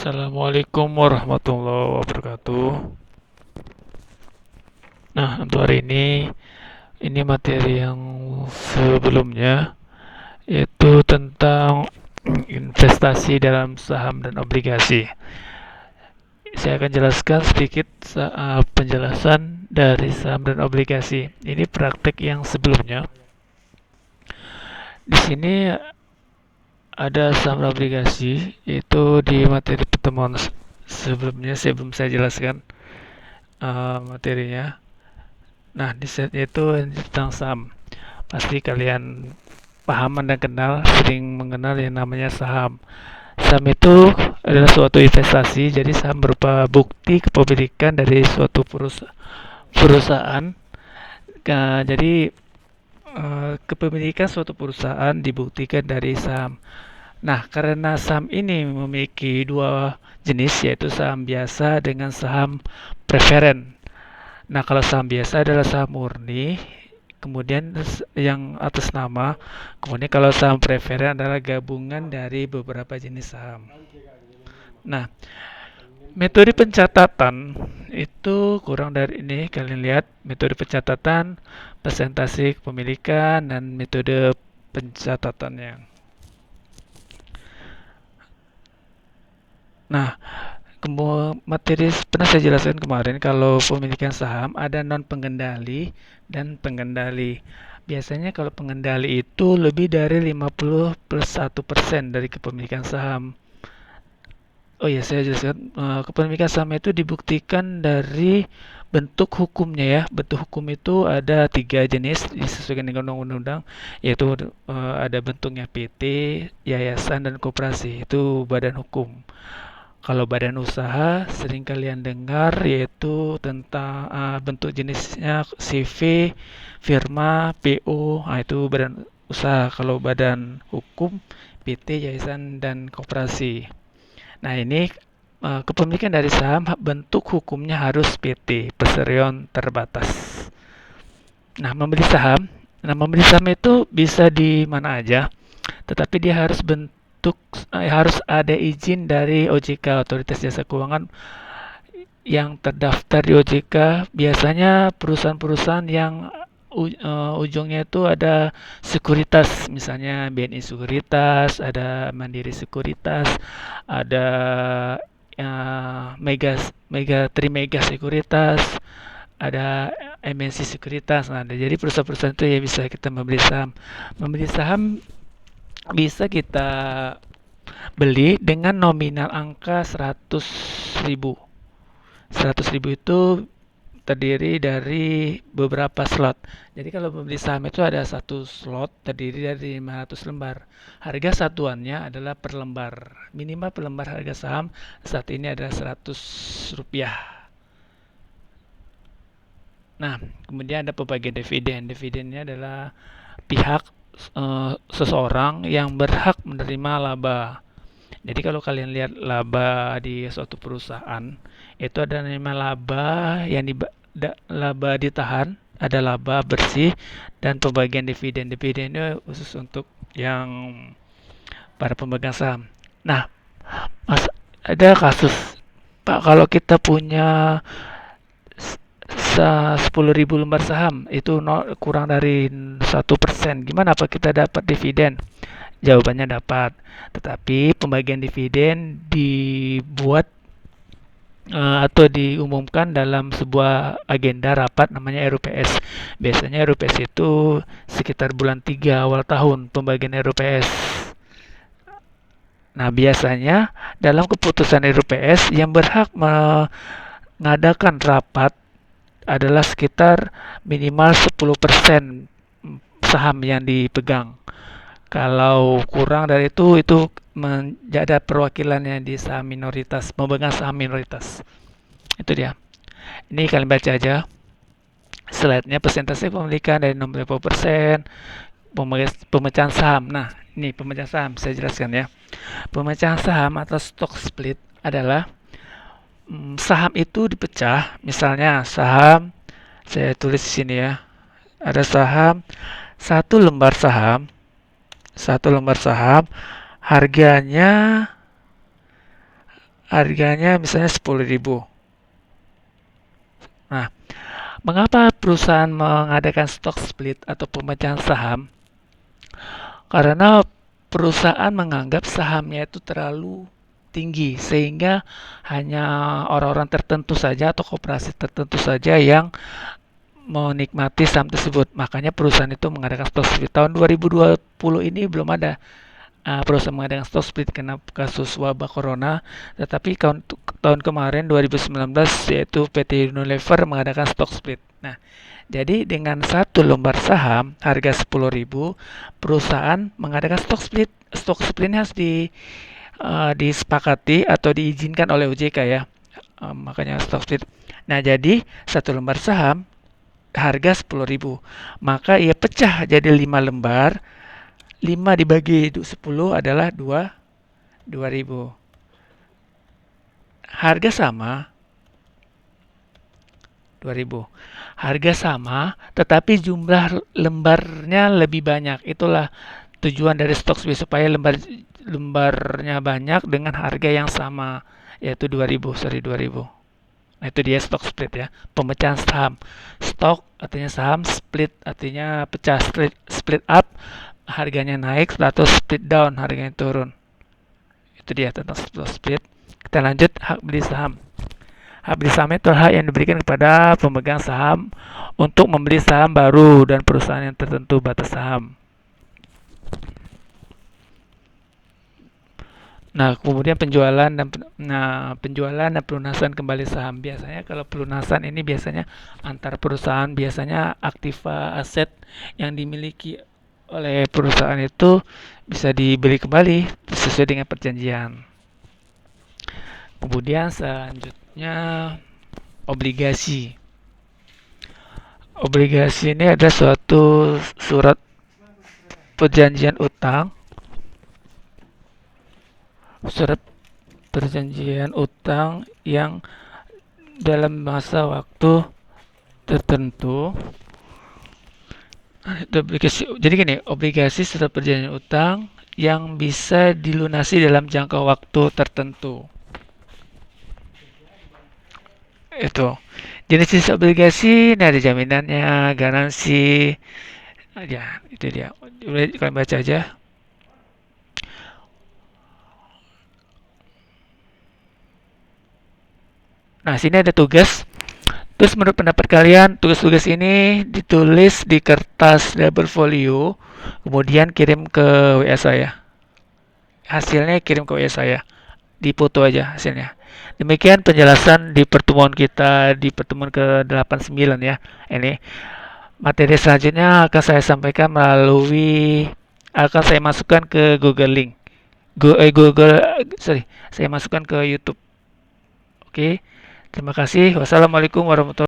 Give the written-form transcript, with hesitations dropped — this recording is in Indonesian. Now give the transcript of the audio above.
Assalamualaikum warahmatullahi wabarakatuh. Nah, untuk hari ini materi yang sebelumnya, yaitu tentang investasi dalam saham dan obligasi. Saya akan jelaskan sedikit penjelasan dari saham dan obligasi. Ini praktek yang sebelumnya. Di sini ada saham dan obligasi, itu di materi pertemuan sebelumnya, sebelum saya jelaskan materinya. Nah, di setnya itu tentang saham. Pasti kalian paham dan kenal, sering mengenal yang namanya saham. Saham itu adalah suatu investasi, jadi saham berupa bukti kepemilikan dari suatu perusahaan. Jadi kepemilikan suatu perusahaan dibuktikan dari saham. Nah, karena saham ini memiliki dua jenis, yaitu saham biasa dengan saham preferen. Nah, kalau saham biasa adalah saham murni, kemudian yang atas nama, kemudian kalau saham preferen adalah gabungan dari beberapa jenis saham. Nah, metode pencatatan itu kurang dari ini, kalian lihat metode pencatatan, presentasi kepemilikan, dan metode pencatatannya. Nah, materi pernah saya jelaskan kemarin kalau pemilikan saham ada non pengendali dan pengendali. Biasanya kalau pengendali itu lebih dari 50+1% dari kepemilikan saham. Oh ya, saya jelaskan kepemilikan saham itu dibuktikan dari bentuk hukumnya ya. Bentuk hukum itu ada 3 jenis disesuaikan dengan undang-undang, yaitu ada bentuknya PT, yayasan, dan koperasi. Itu badan hukum. Kalau badan usaha sering kalian dengar yaitu tentang bentuk jenisnya CV, firma, PO, itu badan usaha. Kalau badan hukum PT, yayasan, dan koperasi. Nah, ini kepemilikan dari saham bentuk hukumnya harus PT, Perserion Terbatas. Nah, membeli saham itu bisa di mana aja, tetapi dia harus ada izin dari OJK, Otoritas Jasa Keuangan, yang terdaftar di OJK. Biasanya perusahaan-perusahaan yang ujungnya itu ada sekuritas, misalnya BNI Sekuritas, ada Mandiri Sekuritas, ada Mega Mega Trimega Sekuritas, ada MNC Sekuritas. Nah, jadi perusahaan-perusahaan itu ya bisa kita membeli saham. Membeli saham bisa kita beli dengan nominal angka 100.000. 100.000 itu terdiri dari beberapa slot. Jadi kalau membeli saham itu ada satu slot terdiri dari 500 lembar. Harga satuannya adalah per lembar. Minimal per lembar harga saham saat ini adalah Rp100. Nah, kemudian ada pembagian dividen. Dividennya adalah pihak seseorang yang berhak menerima laba. Jadi kalau kalian lihat laba di suatu perusahaan, itu ada nama laba yang laba ditahan, ada laba bersih, dan pembagian dividen. Dividen itu khusus untuk yang para pemegang saham. Nah, ada kasus, Pak, kalau kita punya 10.000 lembar saham, itu kurang dari 1%. Gimana apa kita dapat dividen? Jawabannya dapat, tetapi pembagian dividen dibuat atau diumumkan dalam sebuah agenda rapat namanya RUPS. Biasanya RUPS itu sekitar bulan 3 awal tahun pembagian RUPS. Nah, biasanya dalam keputusan RUPS yang berhak mengadakan rapat adalah sekitar minimal 10% saham yang dipegang. Kalau kurang dari itu menjadi perwakilannya di saham minoritas, memegang saham minoritas. Itu dia. Ini kalian baca aja. Slide-nya persentase pemilikan dari 60%, pemecahan saham. Nah, ini pemecahan saham saya jelaskan ya. Pemecahan saham atau stock split adalah saham itu dipecah. Misalnya saham, saya tulis di sini ya. Ada saham, satu lembar saham harganya harganya misalnya 10.000. Nah, mengapa perusahaan mengadakan stock split atau pemecahan saham? Karena perusahaan menganggap sahamnya itu terlalu tinggi sehingga hanya orang-orang tertentu saja atau koperasi tertentu saja yang menikmati saham tersebut. Makanya perusahaan itu mengadakan stock split. Tahun 2020 ini belum ada perusahaan mengadakan stock split karena kasus wabah corona. Tetapi tahun kemarin 2019 yaitu PT Unilever mengadakan stock split. Nah, jadi dengan satu lembar saham harga 10.000, perusahaan mengadakan stock split. Stock split ini harus disepakati atau diizinkan oleh OJK ya. Makanya stock split. Nah, jadi satu lembar saham harga 10.000. Maka ia pecah jadi 5 lembar. 5 dibagi 10 adalah 2.000. Harga sama 2.000. Harga sama, tetapi jumlah lembarnya lebih banyak. Itulah tujuan dari stock split supaya lembarnya banyak dengan harga yang sama, yaitu 2.000. Nah, itu dia stock split ya, pemecahan saham. Stock artinya saham, split artinya pecah, split up harganya naik, atau split down harganya turun. Itu dia tentang stock split. Kita lanjut hak beli saham. Hak beli saham itu hak yang diberikan kepada pemegang saham untuk membeli saham baru dan perusahaan yang tertentu batas saham. Nah, kemudian penjualan dan pelunasan kembali saham. Biasanya kalau pelunasan ini biasanya antar perusahaan, biasanya aktiva aset yang dimiliki oleh perusahaan itu bisa dibeli kembali sesuai dengan perjanjian. Kemudian selanjutnya obligasi. Obligasi ini ada suatu surat perjanjian utang, surat perjanjian utang yang dalam masa waktu tertentu. Jadi gini, obligasi surat perjanjian utang yang bisa dilunasi dalam jangka waktu tertentu. Itu. Jenis obligasi, ini ada jaminannya, garansi. Ya, itu dia. Kalian baca aja. Nah, sini ada tugas. Terus menurut pendapat kalian, tugas-tugas ini ditulis di kertas label folio, kemudian kirim ke WA saya. Hasilnya kirim ke WA saya. Dipoto aja hasilnya. Demikian penjelasan di pertemuan kita di pertemuan ke-89 ya. Ini materi selanjutnya akan saya masukkan ke Google Link. Saya masukkan ke YouTube. Oke. Terima kasih. Wassalamualaikum warahmatullahi wabarakatuh.